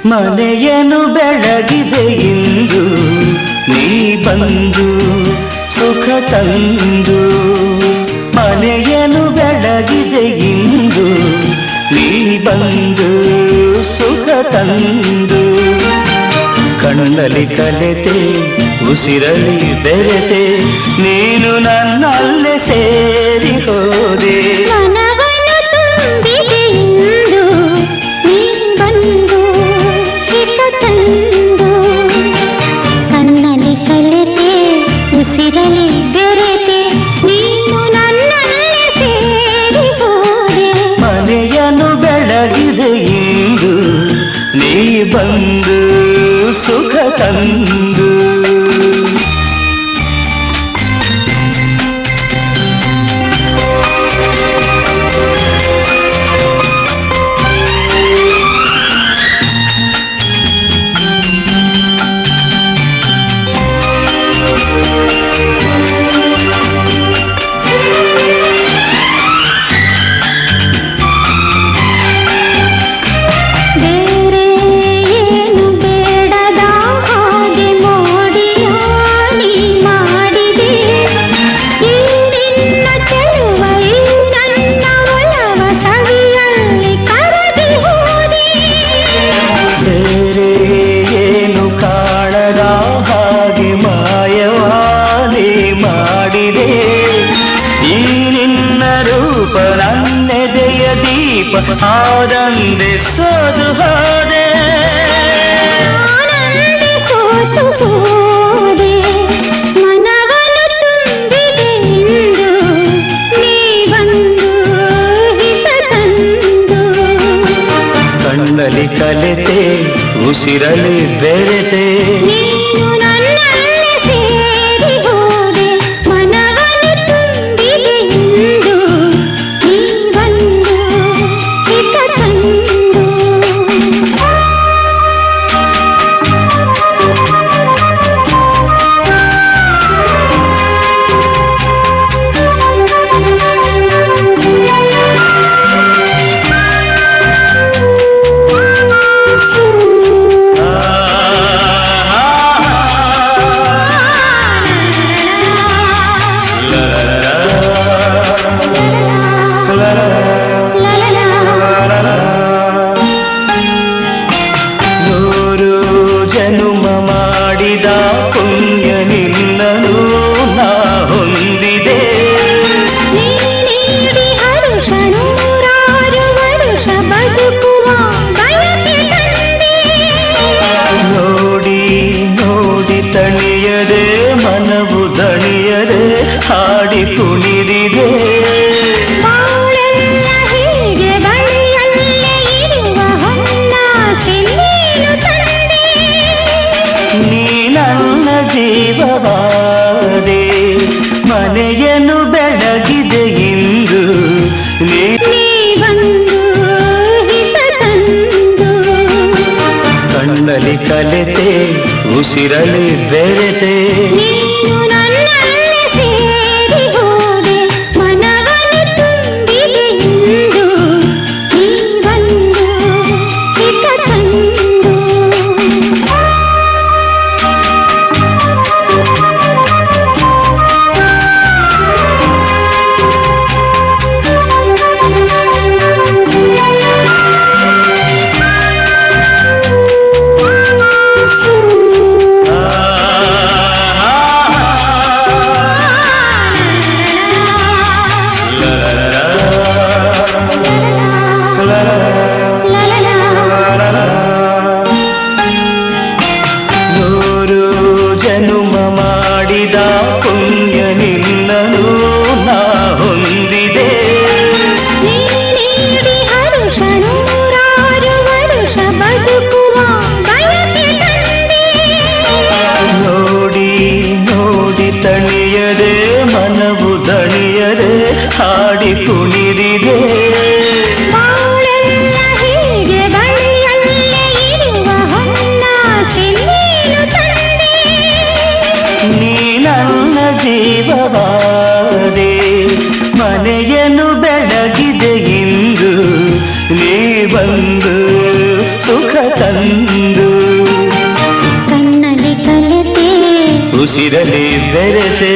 ಮನೆಯನ್ನು ಬೆಳಗಿದೆ ಇಂದು ನೀ ಬಂದು ಸುಖ ತಂದು ಮನೆಯನ್ನು ಬೆಳಗಿದೆ ಇಂದು ನೀ ಬಂದು ಸುಖ ತಂದು ಕಣ್ಣಲ್ಲಿ ಕಲೆತೆ ಉಸಿರಲಿ ಬೆರೆತೆ ನೀನು ನನ್ನಲ್ಲೇ ಸೇರಿ ಹೋದೆ ಕಣ್ಣಲ್ಲಿ ಕಲೆತೆ ಉಸಿರಲಿ ಬೆರೆತೆ ನೀನು ನನ್ನಲ್ಲೇ ಸೇರಿ ಹೋದೆ ಮನೆಯನ್ನು ಬೆಳಗಿದೆ ಇಂದು ನೀ ಬಂದು ಸುಖ ತಂದು ನನ್ನೆದೆಯ ದೀಪ ಆದಂದೆ ಸೋದು ಹೋದೆ ಮನವನ್ನು ತುಂಬಿದೆ ಇಂದು ನೀ ಬಂದು ಹಿತ ತಂದು ಕಣ್ಣಲ್ಲಿ ಕಲೆತೆ ಉಸಿರಲಿ ಬೆರೆತೆ ನೀನು ನನ್ನಲ್ಲೇ ಸೇರಿ ಹೋದೆ ಮನವನ್ನು ತುಂಬಿದೆ ಇಂದು ನೀ ಬಂದು ಹಿತ ತಂದು ನೂರು ಜನುಮ ಮಾಡಿದ ಪುಣ್ಯ ನಿನ್ನನು ನಾ ಹೊಂದಿದೆ ನೀಡಿ ಹರುಷ ನೂರಾರು ವರುಷ ಬದುಕುವ ಬಯಕೆ ತಂದೆ ನೋಡಿ ನೋಡಿ ತಣಿಯದೆ ಮನವು ದಣಿಯದೆ ಹಾಡಿ ಕುಣಿದಿದೆ ಬಾಳೆಲ್ಲ ಹೀಗೆ ಬಳಿಯಲ್ಲೇ ಇರುವ ಹೊನ್ನಾಸೆ ನೀನು ತಂದೆ ನೀ ನನ್ನ ಜೀವವಾದೆ ಮನೆಯನ್ನು ಬೆಳಗಿದೆ ಇಂದು ನೀ ಬಂದು ಹಿತ ತಂದು ಕಣ್ಣಲ್ಲಿ ಕಲೆತೆ ಉಸಿರಲಿ ಬೆರೆತೆ ನೀನು ನನ್ನಲ್ಲೇ ಸೇರಿ ಹೋದೆ ಮನವನ್ನು ತುಂಬಿದೆ ಇಂದು ನೀ ಬಂದು ಹಿತ ತಂದು ನೂರು ಜನುಮ ಮಾಡಿದ ಪುಣ್ಯ ನಿನ್ನನು ನಾ ಹೊಂದಿದೆ ನೀಡಿ ಹರುಷ ನೂರಾರು ವರುಷ ಬದುಕುವ ಬಯಕೆ ತಂದೆ ನೋಡಿ ನೋಡಿ ತಣಿಯದೆ ಮನವು ದಣಿಯದೆ ಹಾಡಿ ಕುಣಿದಿದೆ ಬಾಳೆಲ್ಲ ಹೀಗೆ ಬಳಿಯಲ್ಲೇ ಇರುವ ಹೊನ್ನಾಸೆ ನೀನು ತಂದೆ ನೀ ನನ್ನ ಜೀವವಾದೆ ಮನೆಯನ್ನು ಬೆಳಗಿದೆ ಇಂದು ನೀ ಬಂದು ಸುಖ ತಂದು ಕಣ್ಣಲ್ಲಿ ಕಲೆತೆ ಉಸಿರಲಿ ಬೆರೆತೆ